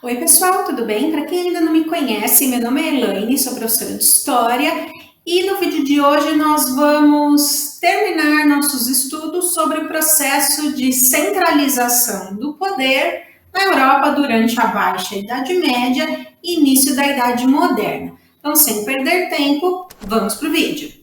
Oi, pessoal, tudo bem? Para quem ainda não me conhece, meu nome é Elaine, sou professora de História e no vídeo de hoje nós vamos terminar nossos estudos sobre o processo de centralização do poder na Europa durante a Baixa Idade Média e início da Idade Moderna. Então, sem perder tempo, vamos para o vídeo.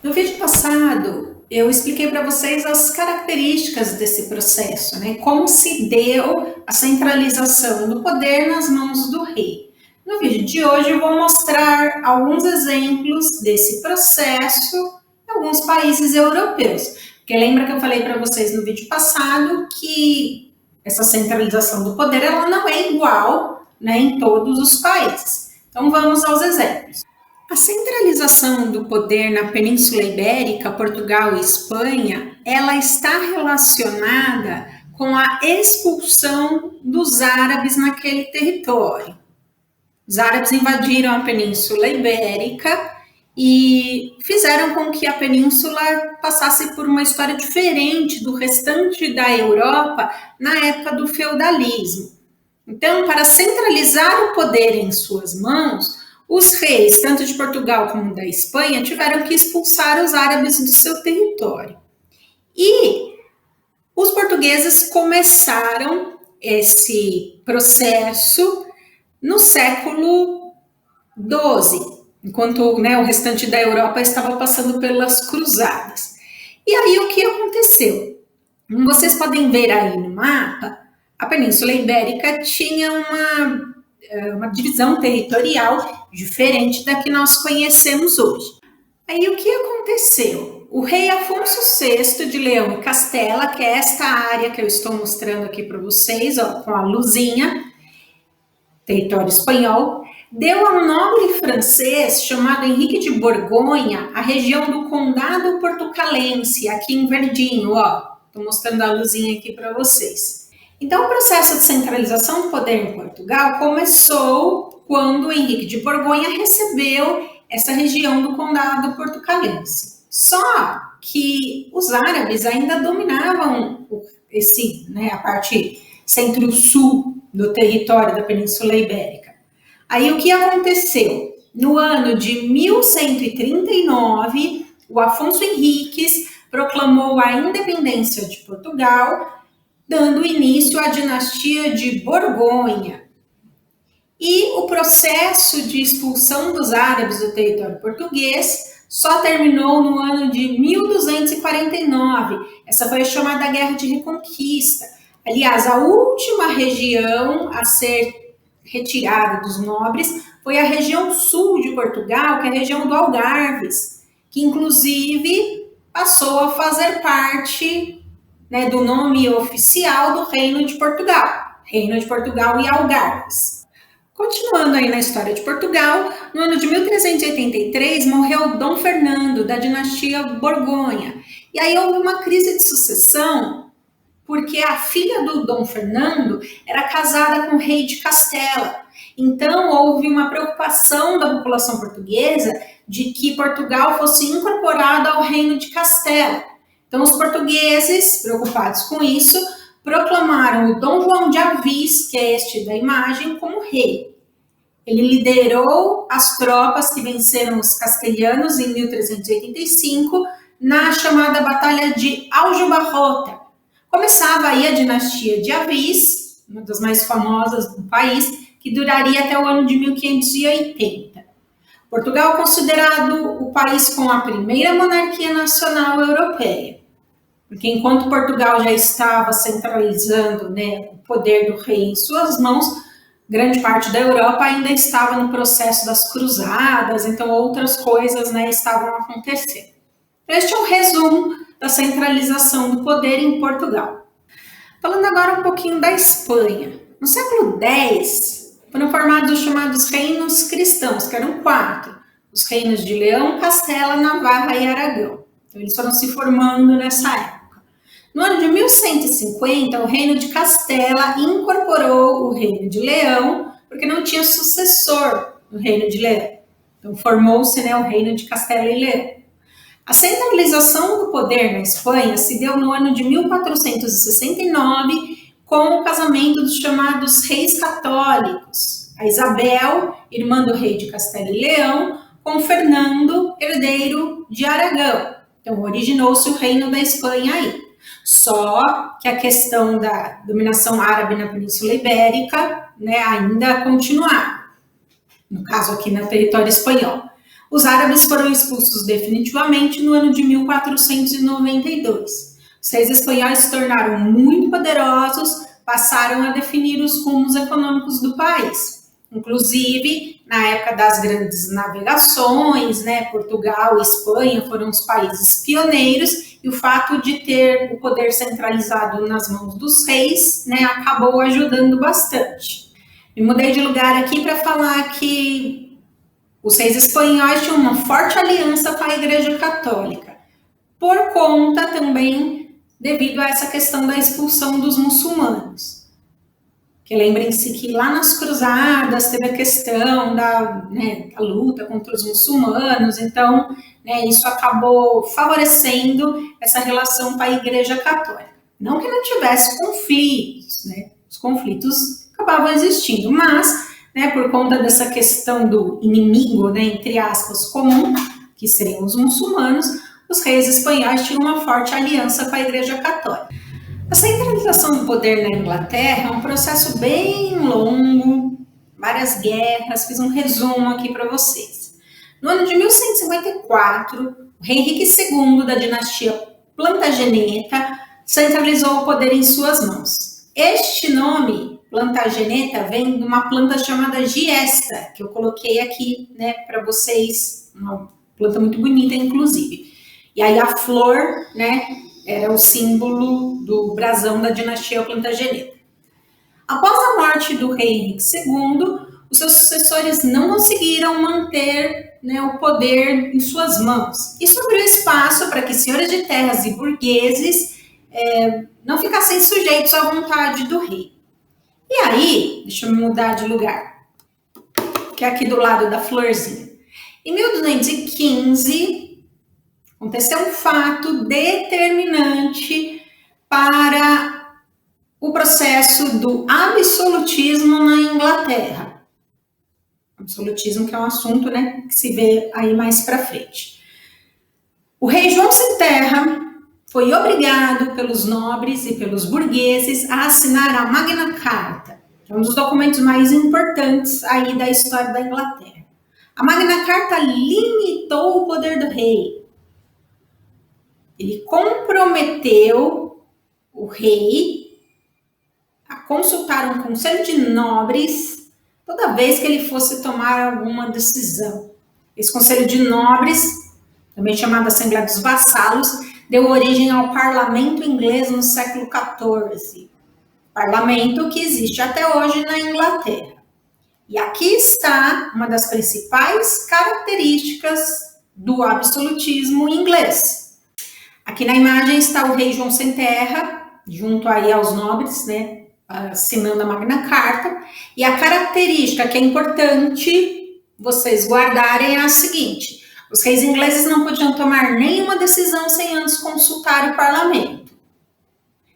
No vídeo passado, eu expliquei para vocês as características desse processo, né? Como se deu a centralização do poder nas mãos do rei. No vídeo de hoje, eu vou mostrar alguns exemplos desse processo em alguns países europeus. Porque lembra que eu falei para vocês no vídeo passado que essa centralização do poder ela não é igual, né, em todos os países. Então, vamos aos exemplos. A centralização do poder na Península Ibérica, Portugal e Espanha, ela está relacionada com a expulsão dos árabes naquele território. Os árabes invadiram a Península Ibérica e fizeram com que a península passasse por uma história diferente do restante da Europa na época do feudalismo. Então, para centralizar o poder em suas mãos, os reis, tanto de Portugal como da Espanha, tiveram que expulsar os árabes do seu território. E os portugueses começaram esse processo no século XII, enquanto o restante da Europa estava passando pelas cruzadas. E aí o que aconteceu? Como vocês podem ver aí no mapa, a Península Ibérica tinha uma divisão territorial diferente da que nós conhecemos hoje. Aí o que aconteceu? O rei Afonso VI de Leão e Castela, que é esta área que eu estou mostrando aqui para vocês, ó, com a luzinha, território espanhol, deu a um nobre francês chamado Henrique de Borgonha a região do Condado Portucalense, aqui em verdinho, ó. Estou mostrando a luzinha aqui para vocês. Então, o processo de centralização do poder em Portugal começou quando Henrique de Borgonha recebeu essa região do Condado Portucalense. Só que os árabes ainda dominavam a parte centro-sul do território da Península Ibérica. Aí o que aconteceu? No ano de 1139, o Afonso Henriques proclamou a independência de Portugal, dando início à dinastia de Borgonha. E o processo de expulsão dos árabes do território português só terminou no ano de 1249. Essa foi a chamada Guerra de Reconquista. Aliás, a última região a ser retirada dos nobres foi a região sul de Portugal, que é a região do Algarves, que inclusive passou a fazer parte do nome oficial do Reino de Portugal e Algarves. Continuando aí na história de Portugal, no ano de 1383 morreu Dom Fernando, da dinastia Borgonha. E aí houve uma crise de sucessão, porque a filha do Dom Fernando era casada com o rei de Castela. Então houve uma preocupação da população portuguesa de que Portugal fosse incorporada ao Reino de Castela. Então os portugueses, preocupados com isso, proclamaram o Dom João de Avis, que é este da imagem, como rei. Ele liderou as tropas que venceram os castelhanos em 1385 na chamada Batalha de Aljubarrota. Começava aí a dinastia de Avis, uma das mais famosas do país, que duraria até o ano de 1580. Portugal é considerado o país com a primeira monarquia nacional europeia, porque enquanto Portugal já estava centralizando o poder do rei em suas mãos, grande parte da Europa ainda estava no processo das cruzadas, então outras coisas estavam acontecendo. Este é um resumo da centralização do poder em Portugal. Falando agora um pouquinho da Espanha. No século X, foram formados os chamados reinos cristãos, que eram 4. Os reinos de Leão, Castela, Navarra e Aragão. Então, eles foram se formando nessa época. No ano de 1150, o reino de Castela incorporou o reino de Leão, porque não tinha sucessor no reino de Leão. Então, formou-se o reino de Castela e Leão. A centralização do poder na Espanha se deu no ano de 1469, com o casamento dos chamados reis católicos, a Isabel, irmã do rei de Castela e Leão, com Fernando, herdeiro de Aragão. Então, originou-se o reino da Espanha aí. Só que a questão da dominação árabe na Península Ibérica, né, ainda continuava. No caso aqui no território espanhol. Os árabes foram expulsos definitivamente no ano de 1492. Os reis espanhóis se tornaram muito poderosos, passaram a definir os rumos econômicos do país. Inclusive, na época das grandes navegações, né, Portugal e Espanha foram os países pioneiros, e o fato de ter o poder centralizado nas mãos dos reis, né, acabou ajudando bastante. Me mudei de lugar aqui para falar que os reis espanhóis tinham uma forte aliança com a Igreja Católica, por conta também devido a essa questão da expulsão dos muçulmanos. Que lembrem-se que lá nas cruzadas teve a questão da luta contra os muçulmanos, então isso acabou favorecendo essa relação com a Igreja Católica. Não que não tivesse conflitos, os conflitos acabavam existindo, mas por conta dessa questão do inimigo, entre aspas, comum, que seriam os muçulmanos, os reis espanhóis tinham uma forte aliança com a Igreja Católica. A centralização do poder na Inglaterra é um processo bem longo, várias guerras, fiz um resumo aqui para vocês. No ano de 1154, o rei Henrique II da dinastia Plantageneta centralizou o poder em suas mãos. Este nome, Plantageneta, vem de uma planta chamada giesta, que eu coloquei aqui para vocês, uma planta muito bonita, inclusive. E aí a flor, era o símbolo do brasão da dinastia Plantageneta. Após a morte do rei Henrique II, os seus sucessores não conseguiram manter o poder em suas mãos. Isso abriu espaço para que senhores de terras e burgueses não ficassem sujeitos à vontade do rei. E aí, deixa eu me mudar de lugar, que é aqui do lado da florzinha. Em 1215, aconteceu um fato determinante para o processo do absolutismo na Inglaterra. Absolutismo, que é um assunto que se vê aí mais para frente. O rei João Sem Terra foi obrigado pelos nobres e pelos burgueses a assinar a Magna Carta, que é um dos documentos mais importantes aí da história da Inglaterra. A Magna Carta limitou o poder do rei. Ele comprometeu o rei a consultar um conselho de nobres toda vez que ele fosse tomar alguma decisão. Esse conselho de nobres, também chamado Assembleia dos Vassalos, deu origem ao parlamento inglês no século XIV. Parlamento que existe até hoje na Inglaterra. E aqui está uma das principais características do absolutismo inglês. Aqui na imagem está o rei João Sem Terra, junto aí aos nobres, assinando a Magna Carta. E a característica que é importante vocês guardarem é a seguinte: os reis ingleses não podiam tomar nenhuma decisão sem antes consultar o parlamento.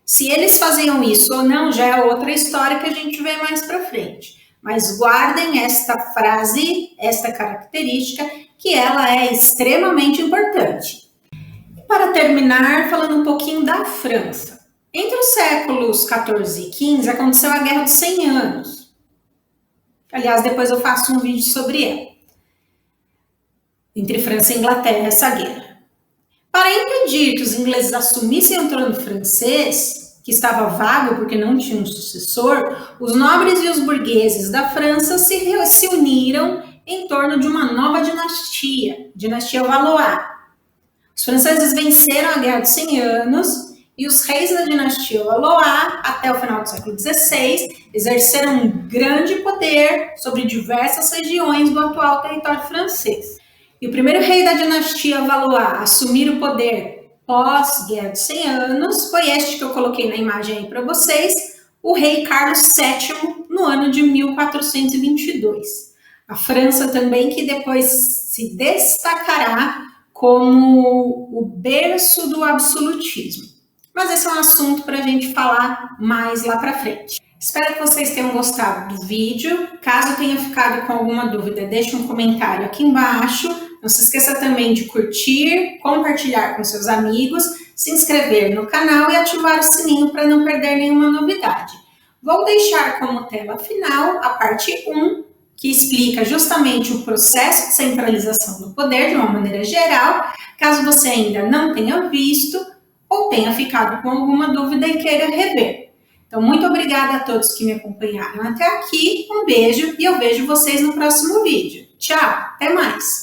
Se eles faziam isso ou não, já é outra história que a gente vê mais para frente. Mas guardem esta frase, esta característica, que ela é extremamente importante. Para terminar, falando um pouquinho da França. Entre os séculos XIV e XV, aconteceu a Guerra dos 100 Anos. Aliás, depois eu faço um vídeo sobre ela. Entre França e Inglaterra, essa guerra. Para impedir que os ingleses assumissem o trono francês, que estava vago porque não tinha um sucessor, os nobres e os burgueses da França se uniram em torno de uma nova dinastia, dinastia Valois. Os franceses venceram a Guerra dos 100 Anos e os reis da dinastia Valois, até o final do século XVI, exerceram um grande poder sobre diversas regiões do atual território francês. E o primeiro rei da dinastia Valois a assumir o poder pós-Guerra dos 100 Anos foi este que eu coloquei na imagem aí para vocês, o rei Carlos VII, no ano de 1422. A França também, que depois se destacará como o berço do absolutismo. mas esse é um assunto para a gente falar mais lá para frente. Espero que vocês tenham gostado do vídeo. Caso tenha ficado com alguma dúvida, deixe um comentário aqui embaixo. Não se esqueça também de curtir, compartilhar com seus amigos, se inscrever no canal e ativar o sininho para não perder nenhuma novidade. Vou deixar como tela final a parte 1, que explica justamente o processo de centralização do poder de uma maneira geral, caso você ainda não tenha visto ou tenha ficado com alguma dúvida e queira rever. Então, muito obrigada a todos que me acompanharam até aqui, um beijo e eu vejo vocês no próximo vídeo. Tchau, até mais!